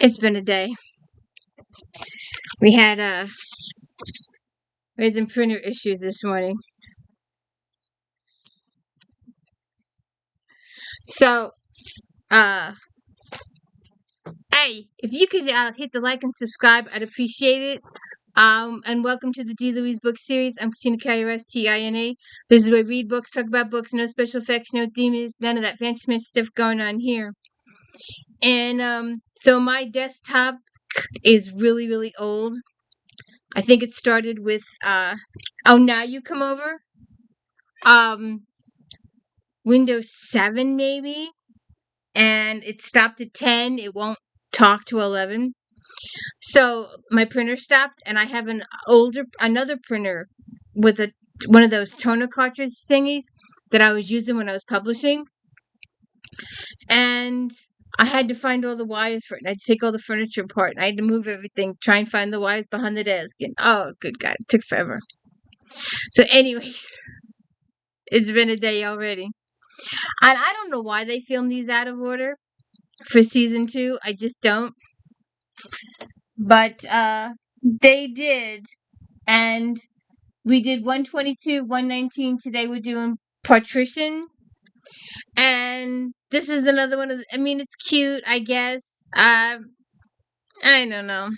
It's been a day. We had some printer issues this morning. So, hey, if you could hit the like and subscribe, I'd appreciate it. And welcome to the D. Louise book series. I'm Christina K-R-S-T-I-N-A. This is where I read books, talk about books, no special effects, no demons, none of that fancy stuff going on here. And so my desktop is really, really old. I think it started with oh, now you come over. Windows 7 maybe, and it stopped at 10. It won't talk to 11. So my printer stopped, and I have another printer with one of those toner cartridge thingies that I was using when I was publishing, and I had to find all the wires for it. And I had to take all the furniture apart, and I had to move everything, try and find the wires behind the desk, and oh, good God, it took forever. So, anyways, it's been a day already. And I don't know why they filmed these out of order for season 2. I just don't. But they did. And we did 122, 119. Today we're doing Paturition. And this is another one of the, I mean, it's cute, I guess. I don't know.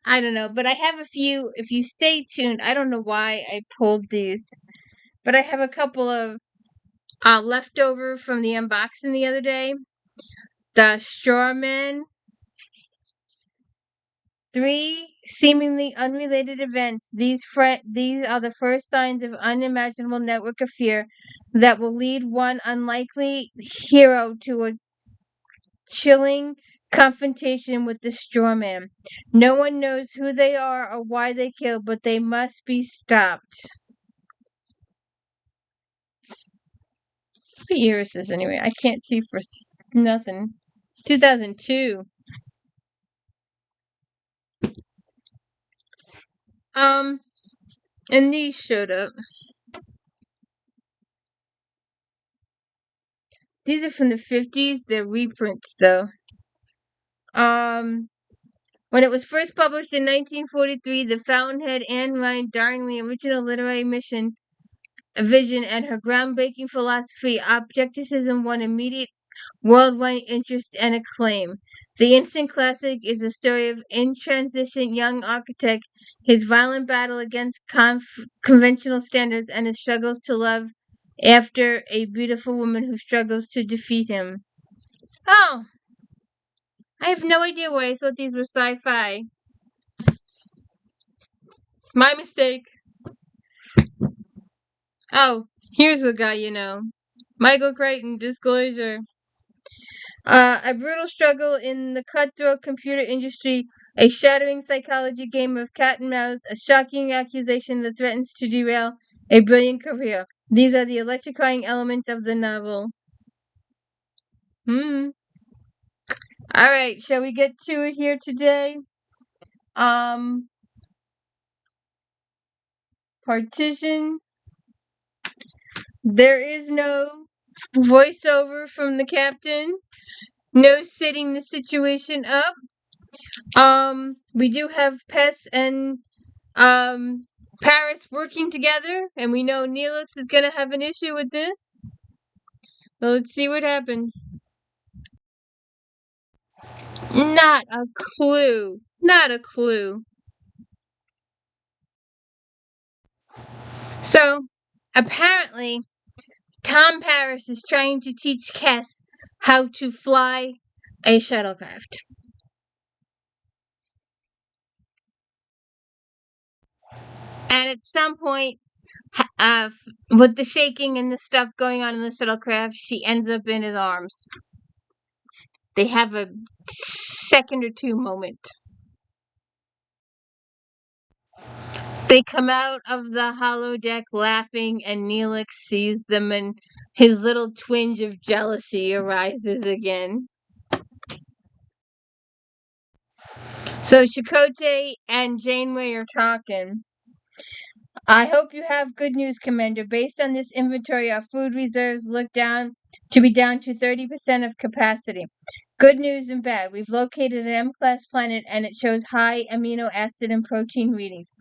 But I have a few, if you stay tuned, I don't know why I pulled these. But I have a couple of leftover from the unboxing the other day. The Straw Men. 3 seemingly unrelated events. These are the first signs of unimaginable network of fear that will lead one unlikely hero to a chilling confrontation with the straw man. No one knows who they are or why they kill, but they must be stopped. What year is this anyway? I can't see for nothing. 2002. And these showed up. These are from the 50s. They're reprints, though. When it was first published in 1943, the Fountainhead Anne Ryan Darnley original literary vision and her groundbreaking philosophy, objectivism, won immediate worldwide interest and acclaim. The instant classic is a story of in-transition young architect, his violent battle against conventional standards, and his struggles to love after a beautiful woman who struggles to defeat him. Oh! I have no idea why I thought these were sci-fi. My mistake. Oh, here's a guy you know. Michael Crichton, Disclosure. A brutal struggle in the cutthroat computer industry, a shattering psychology game of cat and mouse, a shocking accusation that threatens to derail a brilliant career. These are the electrifying elements of the novel. Alright, shall we get to it here today? Partition. There is no voiceover from the captain. No setting the situation up. We do have Pess and Paris working together, and we know Nelix is gonna have an issue with this. So let's see what happens. Not a clue. Not a clue. So, apparently, Tom Paris is trying to teach Kess how to fly a shuttlecraft. And at some point, with the shaking and the stuff going on in the shuttlecraft, she ends up in his arms. They have a second or two moment. They come out of the holodeck laughing, and Nelix sees them, and his little twinge of jealousy arises again. So Chakotay and Janeway are talking. I hope you have good news, Commander. Based on this inventory, our food reserves look to be down to 30% of capacity. Good news and bad. We've located an M-class planet and it shows high amino acid and protein readings.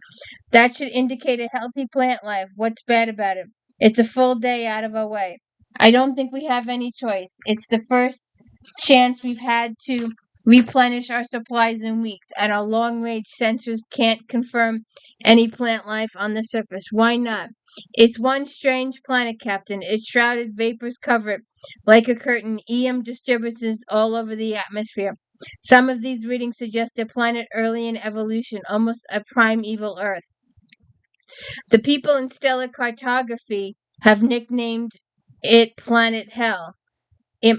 That should indicate a healthy plant life. What's bad about it? It's a full day out of our way. I don't think we have any choice. It's the first chance we've had to replenish our supplies in weeks, and our long range sensors can't confirm any plant life on the surface. Why not? It's one strange planet, Captain. Its shrouded vapors cover it like a curtain, EM disturbances all over the atmosphere. Some of these readings suggest a planet early in evolution, almost a primeval Earth. The people in stellar cartography have nicknamed it Planet Hell.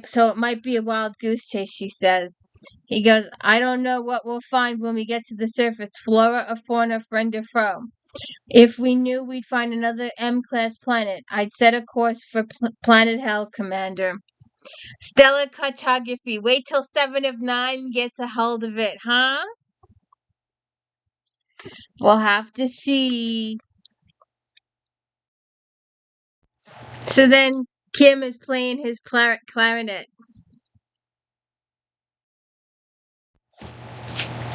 So it might be a wild goose chase, she says. He goes, I don't know what we'll find when we get to the surface, flora or fauna, friend or foe. If we knew we'd find another M-class planet, I'd set a course for Planet Hell, Commander. Stellar cartography. Wait till 7 of 9 gets a hold of it, huh? We'll have to see. So then Kim is playing his clarinet.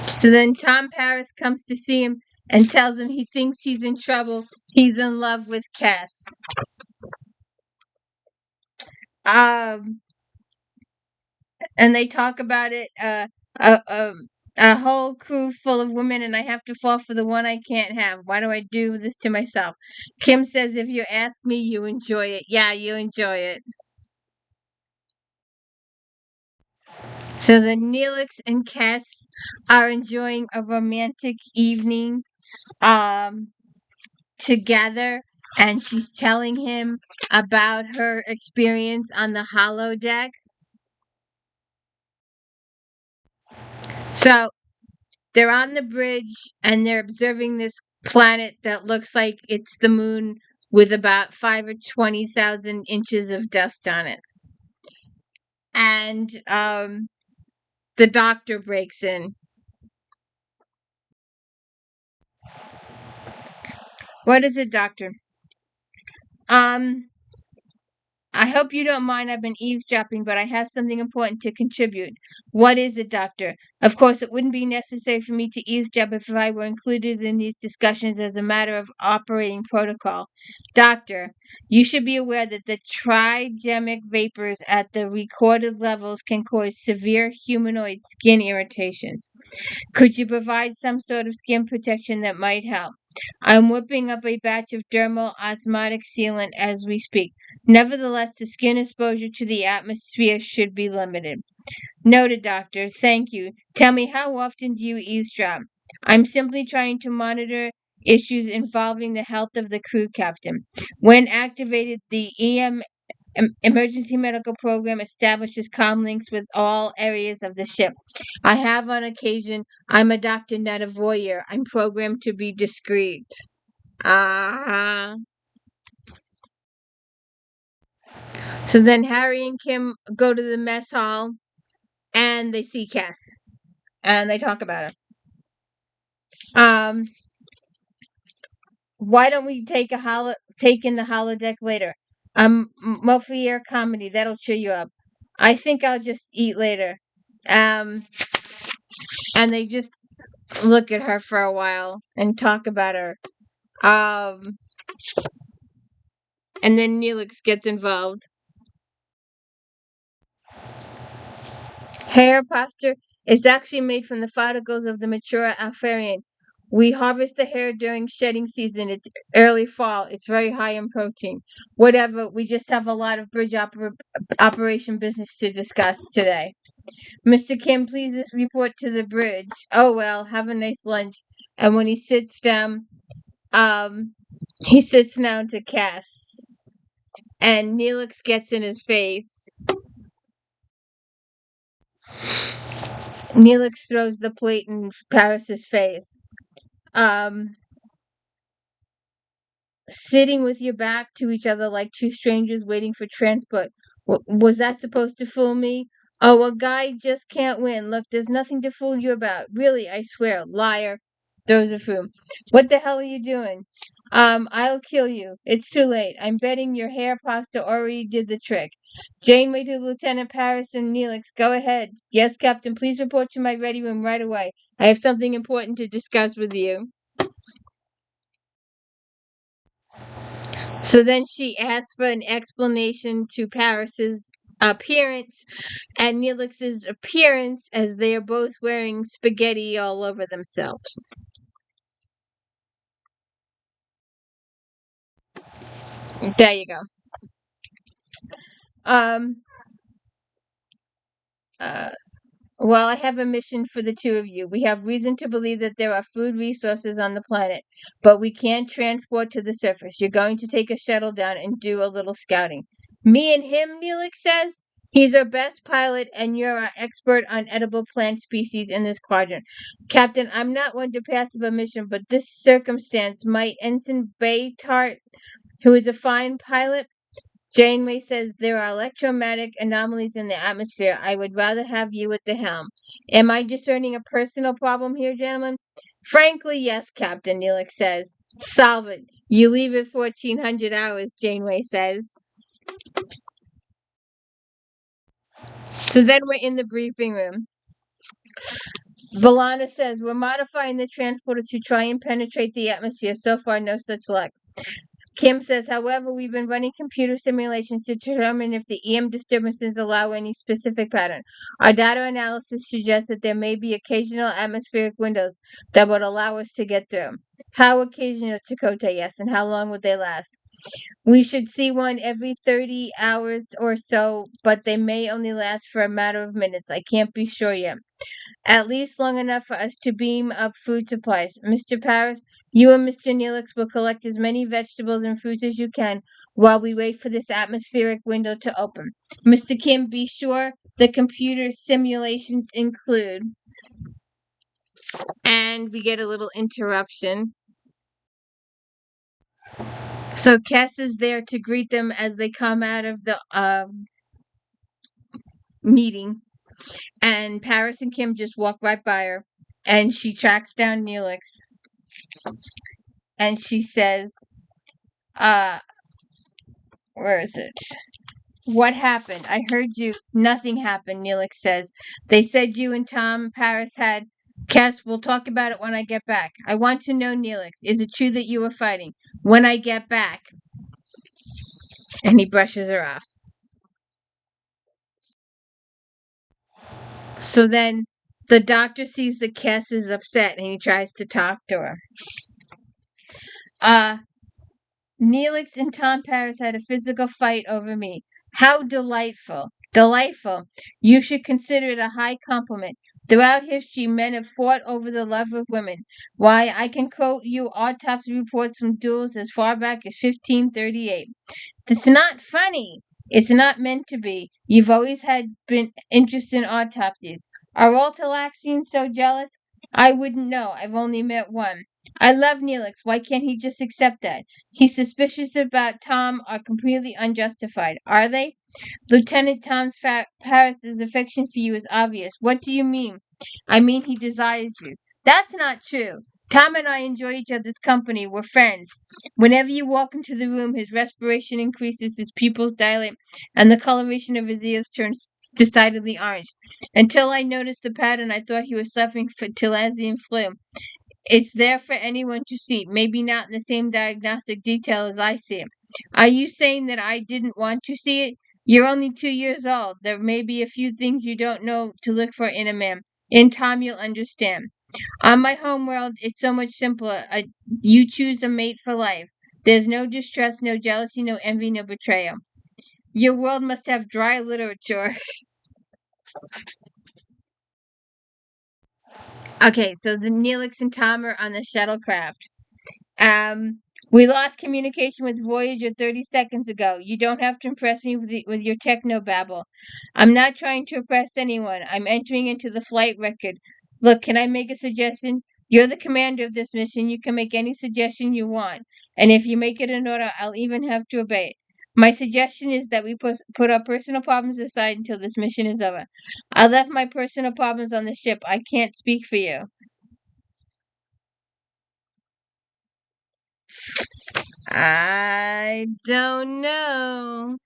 So then Tom Paris comes to see him and tells him he thinks he's in trouble. He's in love with Cass. And they talk about it. Uh, um, a whole crew full of women, and I have to fall for the one I can't have. Why do I do this to myself? Kim says, if you ask me, you enjoy it. Yeah, you enjoy it. So the Nelix and Cass are enjoying a romantic evening together, and she's telling him about her experience on the holodeck. So they're on the bridge and they're observing this planet that looks like it's the moon with about 5 or 20,000 inches of dust on it. And the doctor breaks in. What is it, doctor? I hope you don't mind. I've been eavesdropping, but I have something important to contribute. What is it, Doctor? Of course, it wouldn't be necessary for me to eavesdrop if I were included in these discussions as a matter of operating protocol. Doctor, you should be aware that the trigemic vapors at the recorded levels can cause severe humanoid skin irritations. Could you provide some sort of skin protection that might help? I'm whipping up a batch of dermal osmotic sealant as we speak. Nevertheless, the skin exposure to the atmosphere should be limited. Noted, doctor. Thank you. Tell me, how often do you eavesdrop? I'm simply trying to monitor issues involving the health of the crew, Captain. When activated, the emergency medical program establishes comm links with all areas of the ship. I have on occasion. I'm a doctor, not a voyeur. I'm programmed to be discreet. Ah. So then Harry and Kim go to the mess hall and they see Cass and they talk about her. Why don't we take in the holodeck later? Multi-year comedy that'll cheer you up. I think I'll just eat later. And they just look at her for a while and talk about her. And then Neelix gets involved. Hair pasture is actually made from the follicles of the mature alfarian. We harvest the hair during shedding season. It's early fall. It's very high in protein. Whatever. We just have a lot of bridge operation business to discuss today. Mr. Kim, please just report to the bridge. Oh well, have a nice lunch. And when he sits down, he sits down to Cass. And Neelix gets in his face. Neelix throws the plate in Paris's face. Sitting with your back to each other like two strangers waiting for transport. Was that supposed to fool me? Oh, a guy just can't win. Look, there's nothing to fool you about. Really, I swear. Liar. Throws a fool. What the hell are you doing? I'll kill you. It's too late. I'm betting your hair pasta already did the trick. Janeway to Lieutenant Paris and Nelix. Go ahead. Yes, Captain. Please report to my ready room right away. I have something important to discuss with you. So then she asks for an explanation to Paris's appearance and Nelix's appearance as they are both wearing spaghetti all over themselves. There you go. Um, uh, Well, I have a mission for the two of you. We have reason to believe that there are food resources on the planet, but we can't transport to the surface. You're going to take a shuttle down and do a little scouting. Me and him, Neelix says. He's our best pilot, and you're our expert on edible plant species in this quadrant. Captain, I'm not one to pass up a mission, but this circumstance might Ensign Baytart, who is a fine pilot, Janeway says there are electromagnetic anomalies in the atmosphere. I would rather have you at the helm. Am I discerning a personal problem here, gentlemen? Frankly, yes, Captain, Neelix says. Solve it. You leave at 1400 hours, Janeway says. So then we're in the briefing room. Valana says, we're modifying the transporter to try and penetrate the atmosphere. So far, no such luck. Kim says, however, we've been running computer simulations to determine if the EM disturbances allow any specific pattern. Our data analysis suggests that there may be occasional atmospheric windows that would allow us to get through. How occasional, Chakotay? Yes, and how long would they last? We should see one every 30 hours or so, but they may only last for a matter of minutes. I can't be sure yet. At least long enough for us to beam up food supplies. Mr. Paris, you and Mr. Neelix will collect as many vegetables and fruits as you can while we wait for this atmospheric window to open. Mr. Kim, be sure the computer simulations include. And we get a little interruption. So Cass is there to greet them as they come out of the meeting. And Paris and Kim just walk right by her. And she tracks down Neelix. And she says, where is it? What happened? I heard you. Nothing happened, Neelix says. They said you and Tom Paris had. Cass, we'll talk about it when I get back. I want to know, Neelix, is it true that you were fighting? When I get back. And he brushes her off. So then the doctor sees that Cass is upset and he tries to talk to her. Neelix and Tom Paris had a physical fight over me. How delightful. Delightful. You should consider it a high compliment. Throughout history, men have fought over the love of women. Why, I can quote you autopsy reports from duels as far back as 1538. It's not funny. It's not meant to be. You've always had been interested in autopsies. Are all Talaxians so jealous? I wouldn't know. I've only met one. I love Neelix. Why can't he just accept that? He's suspicious about Tom are completely unjustified. Are they? Lieutenant Tom's Paris's affection for you is obvious. What do you mean? I mean he desires you. That's not true. Tom and I enjoy each other's company. We're friends. Whenever you walk into the room, his respiration increases, his pupils dilate, and the coloration of his ears turns decidedly orange. Until I noticed the pattern, I thought he was suffering from Tilasian flu. It's there for anyone to see, maybe not in the same diagnostic detail as I see it. Are you saying that I didn't want to see it? You're only 2 years old. There may be a few things you don't know to look for in a man. In time, you'll understand. On my home world, it's so much simpler. You choose a mate for life. There's no distrust, no jealousy, no envy, no betrayal. Your world must have dry literature. Okay, so the Neelix and Tom are on the shuttlecraft. We lost communication with Voyager 30 seconds ago. You don't have to impress me with your techno babble. I'm not trying to impress anyone. I'm entering into the flight record. Look, can I make a suggestion? You're the commander of this mission. You can make any suggestion you want. And if you make it in order, I'll even have to obey it. My suggestion is that we put our personal problems aside until this mission is over. I left my personal problems on the ship. I can't speak for you. I don't know.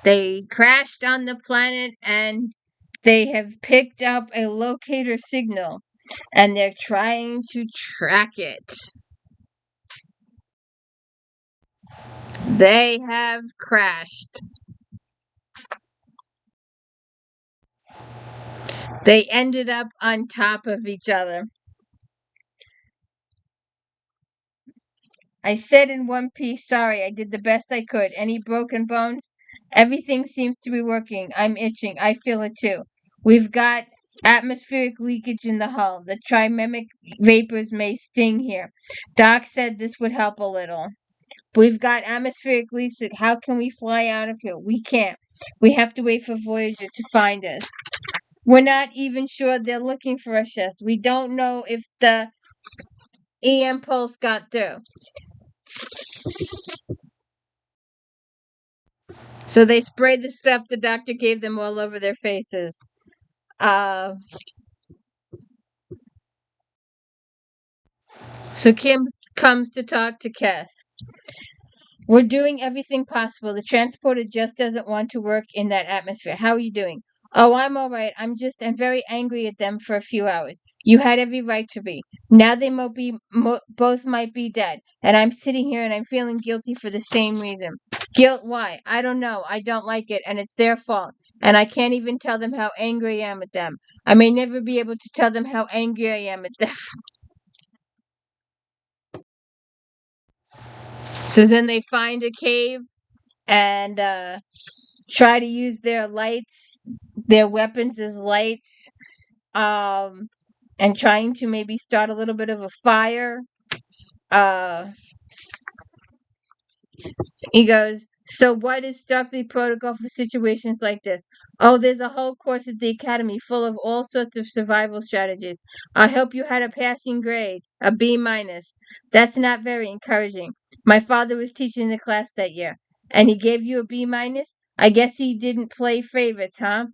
They crashed on the planet and they have picked up a locator signal and they're trying to track it. They have crashed. They ended up on top of each other. I said in one piece, sorry, I did the best I could. Any broken bones? Everything seems to be working. I'm itching. I feel it too. We've got atmospheric leakage in the hull. The trimemic vapors may sting here. Doc said this would help a little. We've got atmospheric leakage. How can we fly out of here? We can't. We have to wait for Voyager to find us. We're not even sure they're looking for us. Yes. We don't know if the EM pulse got through. So they sprayed the stuff the doctor gave them all over their faces. So Kim comes to talk to Keth. We're doing everything possible. The transporter just doesn't want to work in that atmosphere. How are you doing? Oh, I'm all right. I'm very angry at them for a few hours. You had every right to be. Now they both might be dead. And I'm sitting here and I'm feeling guilty for the same reason. Guilt? Why? I don't know. I don't like it and it's their fault. And I can't even tell them how angry I am at them. I may never be able to tell them how angry I am at them. So then they find a cave and try to use their lights, their weapons as lights, um, and trying to maybe start a little bit of a fire. Uh, he goes, so what is Starfleet protocol for situations like this? Oh, there's a whole course at the academy full of all sorts of survival strategies. I hope you had a passing grade, a B minus. That's not very encouraging. My father was teaching the class that year, and he gave you a B minus? I guess he didn't play favorites, huh?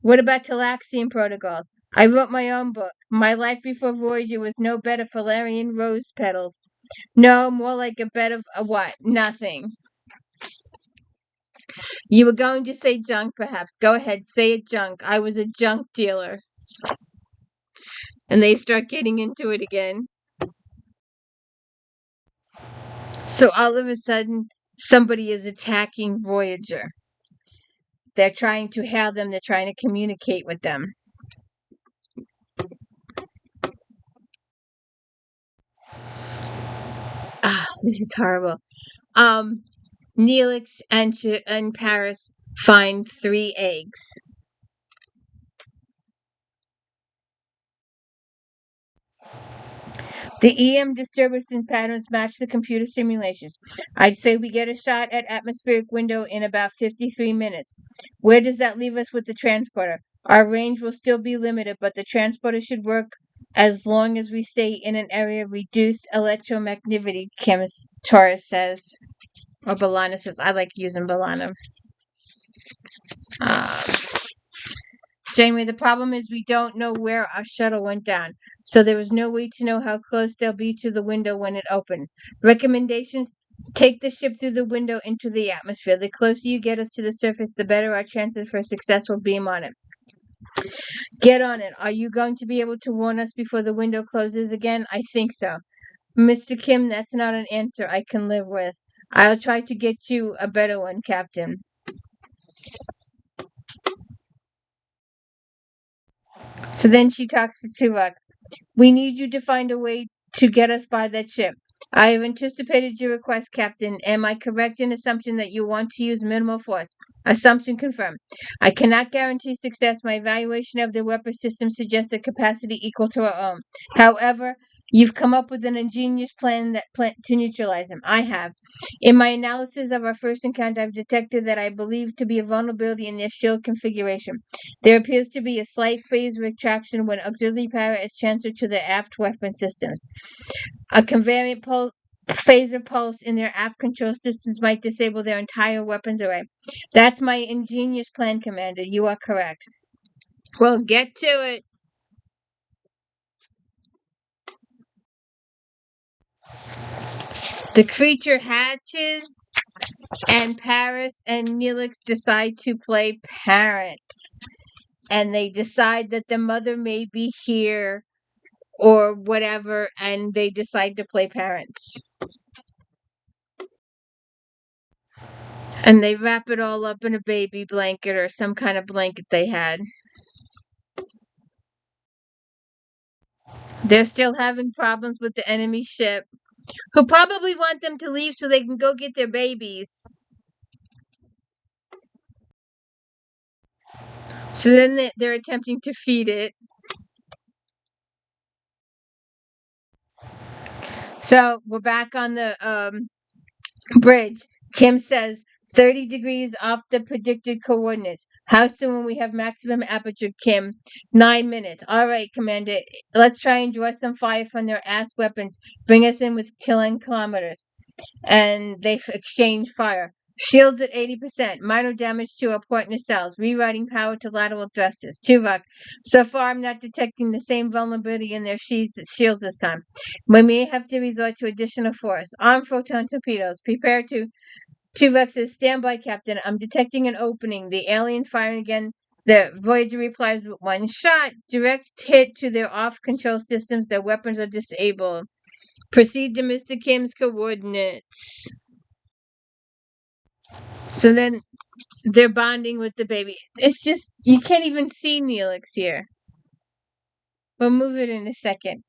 What about Talaxian protocols? I wrote my own book. My life before Voyager was no bed of Valerian rose petals. No, more like a bed of a what? Nothing. You were going to say junk, perhaps. Go ahead, say it junk. I was a junk dealer. And they start getting into it again. So all of a sudden, somebody is attacking Voyager. They're trying to hail them, they're trying to communicate with them. Ah, this is horrible. Nelix and Paris find 3 eggs. The EM disturbance patterns match the computer simulations. I'd say we get a shot at atmospheric window in about 53 minutes. Where does that leave us with the transporter? Our range will still be limited, but the transporter should work as long as we stay in an area of reduced electromagneticity, chemist Torres says. Or Balana says. I like using Balana. Uh, Janeway, the problem is we don't know where our shuttle went down, so there is no way to know how close they'll be to the window when it opens. Recommendations: take the ship through the window into the atmosphere. The closer you get us to the surface, the better our chances for a successful beam on it. Get on it. Are you going to be able to warn us before the window closes again? I think so. Mr. Kim, that's not an answer I can live with. I'll try to get you a better one, Captain. So then she talks to Tuvok. We need you to find a way to get us by that ship. I have anticipated your request, Captain. Am I correct in assumption that you want to use minimal force? Assumption confirmed. I cannot guarantee success. My evaluation of the weapon system suggests a capacity equal to our own. However, you've come up with an ingenious plan to neutralize them. I have. In my analysis of our first encounter, I've detected that I believe to be a vulnerability in their shield configuration. There appears to be a slight phase retraction when auxiliary power is transferred to the aft weapon systems. A convenient phaser pulse in their aft control systems might disable their entire weapons array. That's my ingenious plan, Commander. You are correct. Well, get to it. The creature hatches, and Paris and Nelix decide to play parents. And they decide that the mother may be here or whatever, and they decide to play parents. And they wrap it all up in a baby blanket or some kind of blanket they had. They're still having problems with the enemy ship, who probably want them to leave so they can go get their babies. So then they're attempting to feed it. So we're back on the bridge. Kim says 30 degrees off the predicted coordinates. How soon will we have maximum aperture, Kim? 9 minutes. All right, Commander. Let's try and draw some fire from their ass weapons. Bring us in with 10 kilometers. And they exchange fire. Shields at 80%. Minor damage to our port nacelles. Rewriting power to lateral thrusters. Tuvok. So far, I'm not detecting the same vulnerability in their shields this time. We may have to resort to additional force. Armed photon torpedoes. Prepare to. Tuvok says, stand by, Captain. I'm detecting an opening. The aliens firing again. The Voyager replies with one shot. Direct hit to their off-control systems. Their weapons are disabled. Proceed to Mr. Kim's coordinates. So then they're bonding with the baby. It's just, you can't even see Nelix here. We'll move it in a second.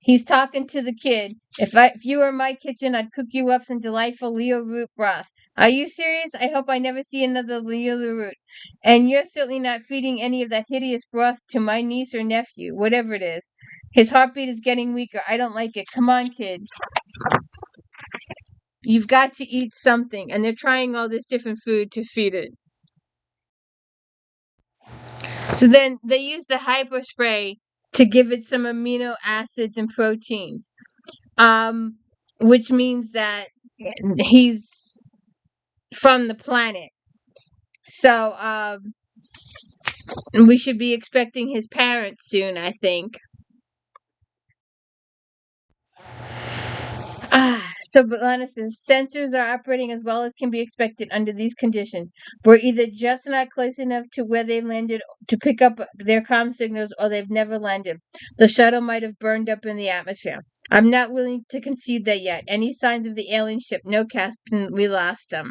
He's talking to the kid. If you were in my kitchen, I'd cook you up some delightful Leo root broth. Are you serious? I hope I never see another Leo root. And you're certainly not feeding any of that hideous broth to my niece or nephew, whatever it is. His heartbeat is getting weaker. I don't like it. Come on, kid. You've got to eat something. And they're trying all this different food to feed it. So then they use the hyperspray to give it some amino acids and proteins. Which means that he's from the planet. So, we should be expecting his parents soon, I think. So Lana says, sensors are operating as well as can be expected under these conditions. We're either just not close enough to where they landed to pick up their comm signals, or they've never landed. The shuttle might have burned up in the atmosphere. I'm not willing to concede that yet. Any signs of the alien ship? No, Captain, we lost them.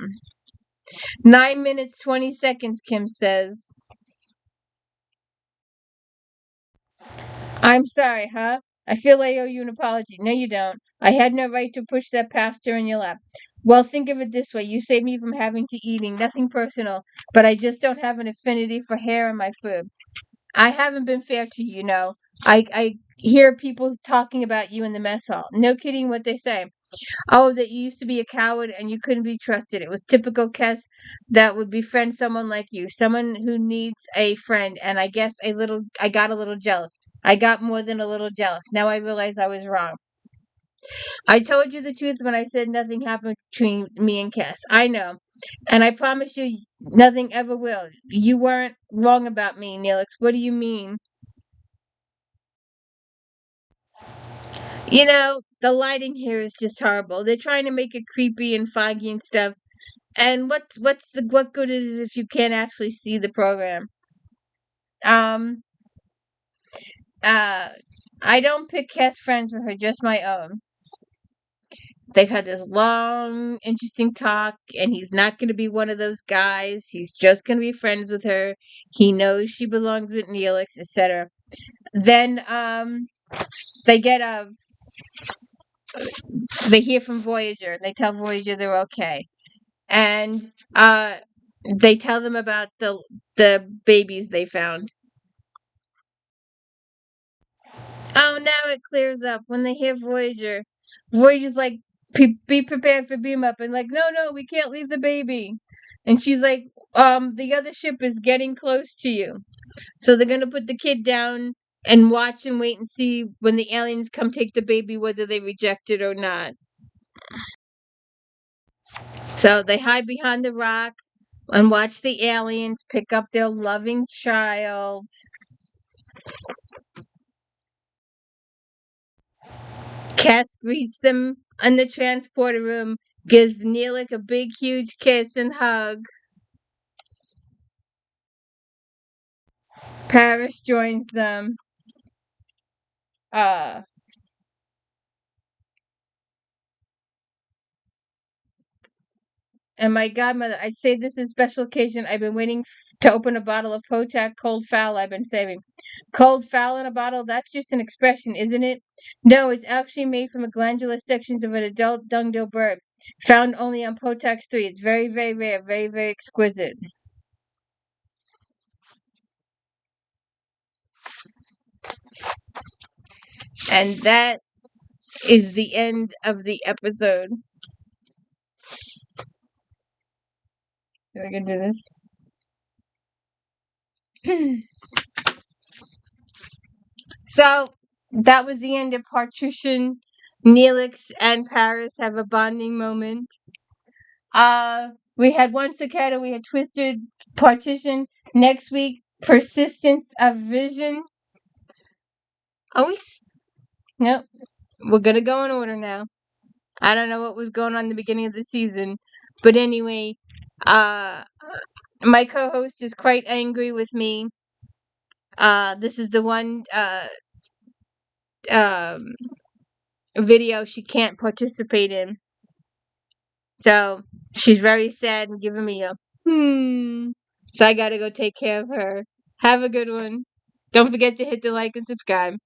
9 minutes, 20 seconds, Kim says. I'm sorry, huh? I feel I owe you an apology. No, you don't. I had no right to push that pasta in your lap. Well, think of it this way. You saved me from having to eating. Nothing personal, but I just don't have an affinity for hair in my food. I haven't been fair to you, know. I hear people talking about you in the mess hall. No kidding what they say. Oh, that you used to be a coward and you couldn't be trusted. It was typical Kes that would befriend someone like you, someone who needs a friend. And I guess I got a little jealous. I got more than a little jealous. Now I realize I was wrong. I told you the truth when I said nothing happened between me and Kes. I know. And I promise you nothing ever will. You weren't wrong about me, Nelix. What do you mean? You know, the lighting here is just horrible. They're trying to make it creepy and foggy and stuff. And what good is it if you can't actually see the program? Um uh I don't pick Kes friends for her, just my own. They've had this long, interesting talk, and he's not going to be one of those guys. He's just going to be friends with her. He knows she belongs with Neelix, etc. Then, they get they hear from Voyager. They tell Voyager they're okay, and they tell them about the babies they found. Oh, now it clears up when they hear Voyager. Voyager's like, be prepared for beam up, and like, no, we can't leave the baby. And she's like, the other ship is getting close to you, so they're gonna put the kid down and watch and wait and see when the aliens come take the baby, whether they reject it or not. So they hide behind the rock and watch the aliens pick up their loving child. Cass greets them in the transporter room, gives Nelix a big, huge kiss and hug. Paris joins them. Uh, and my godmother, I'd say this is a special occasion. I've been waiting to open a bottle of Potac cold fowl I've been saving. Cold fowl in a bottle, that's just an expression, isn't it? No, it's actually made from the glandular sections of an adult dung-bill bird, found only on Potax 3. It's very, very rare, very, very exquisite. And that is the end of the episode. Are we gonna do this? So that was the end of Paturition. Nelix and Paris have a bonding moment. We had one cicada, we had Twisted Partition. Next week, Persistence of Vision. Oh, nope. We're gonna go in order now. I don't know what was going on in the beginning of the season, but anyway, uh, my co-host is quite angry with me. This is the one um video she can't participate in, so she's very sad and giving me a So I gotta go take care of her. Have a good one. Don't forget to hit the like and subscribe.